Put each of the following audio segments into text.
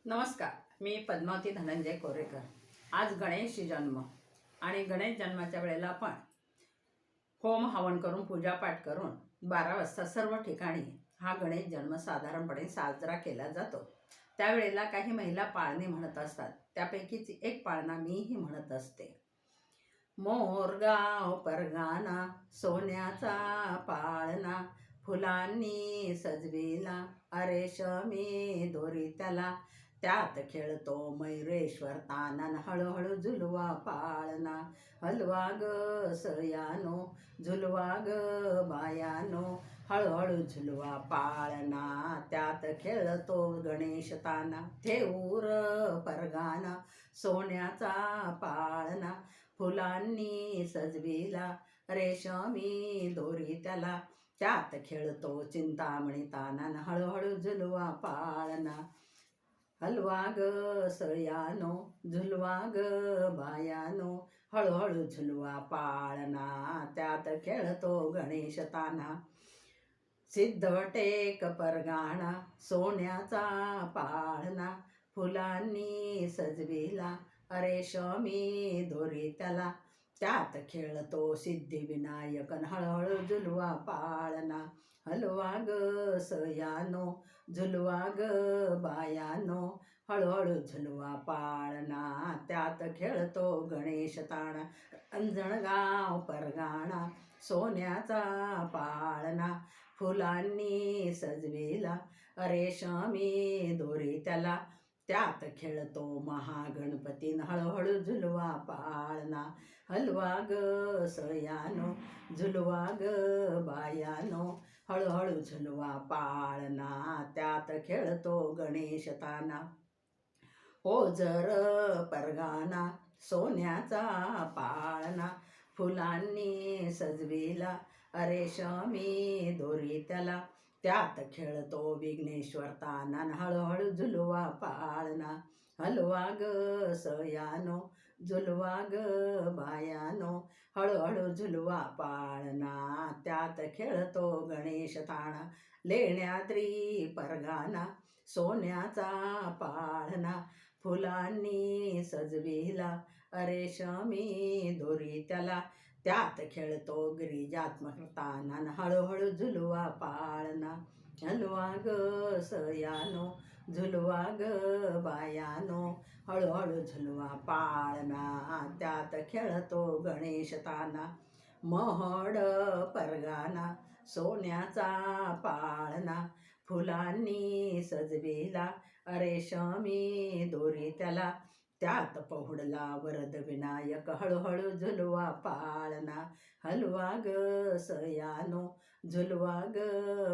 नमस्कार, मी पद्मावती धनंजय कोरेकर। आज गणेश जन्म आणि गणेश जन्माच्या वेळेला आपण होम हवन करून पूजापाठ करून 12 वाजता सर्व ठिकाणी हा गणेश जन्म साधारणपणे साजरा केला जातो। त्यावेळेला काही महिला पाळणे म्हणत असतात, त्यापैकीच एक पाळणा मीही म्हणत असते। मोरगाव परगाना सोन्याचा पाळणा, फुलांनी सजविला रेशमी दोरी त्याला, त्यात खेळतो मयुरेश्वर तानन, हळूहळू झुलवा पाळणा। हलवा ग सयानो झुलवा ग बायानो, हळूहळू झुलवा पाळणा, त्यात खेळतो गणेश ताना। थेऊर परगाना सोन्याचा पाळणा, फुलांनी सजविला रेशमी दोरी त्याला, त्यात खेळतो चिंतामणी तानन, हळूहळू झुलवा पाळणा। हलवा ग सयानो झुलवा ग बायानो, हळूहळू झुलवा पाळणा, त्यात खेळतो गणेश ताना। सिद्धवटेक परगाणा सोन्याचा पाळणा, फुलांनी सजविला रेशमी दोरी त्याला, त्यात खेळतो सिद्धिविनायक, हळूहळू झुलवा पाळणा। हलवा ग सयानो झुलवा ग बायानो, हळूहळू झुलवा पाळणा, त्यात खेळतो गणेश ताना। अंजणगाव परगाणा सोन्याचा पाळणा, फुलांनी सजविला रेशमी दोरी त्याला, त्यात खेळतो महागणपती, हळूहळू झुलवा पाळणा। हलवा ग सयानो झुलवा ग बायानो, हळूहळू झुलवा पाळणा, त्यात खेळतो गणेश ताना। ओझर परगाना सोन्याचा पाळणा, फुलांनी सजविला रेशमी दोरी त्याला, त्यात खेळतो विघ्नेश्वर तानन, हळूहळू झुलवा पाळणा। हलवा ग सयानो झुलवा ग बायानो, हळूहळू झुलवा पाळणा, त्यात खेळतो गणेश ताना। लेण्याद्री परगाना सोन्याचा पाळणा, फुलांनी सजविला रेशमी दोरी त्याला, त्यात खेळतो गिरिजात्मक तानन, हळूहळू झुलवा पाळणा। हलवा ग सयानो झुलवा ग बायानो, हळूहळू झुलवा पाळणा, त्यात खेळतो गणेश ताना। महड परगाना सोन्याचा पाळणा, फुलांनी सजविला रेशमी दोरी त्याला, त्यात पहुडला वरद विनायक, हळूहळू झुलवा पाळणा। हलवा ग सयानो झुलवा ग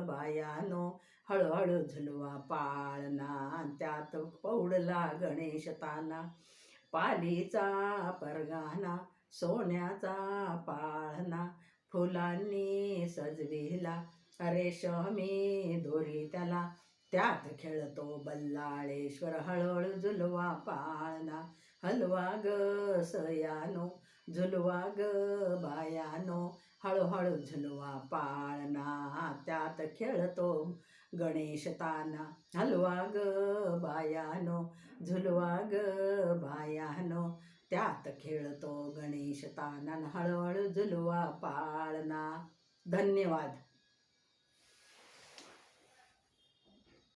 बायानो, हळूहळू झुलवा पाळणा, त्यात पहुडला गणेश ताना। पालीचा परगाना सोन्याचा पाळणा, फुलांनी सजविला रेशमी दोरी त्याला, त्यात खेळतो बल्लाळेश्वर, हळूहळू झुलवा पाळणा। हलवा ग सयानो झुलवा ग बायानो, हळूहळू झुलवा पाळणा, त्यात खेळतो गणेश ताना। हलवा ग बायानो झुलवा ग बायानो, त्यात खेळतो गणेश ताना, हळूहळू झुलवा पाळणा। धन्यवाद।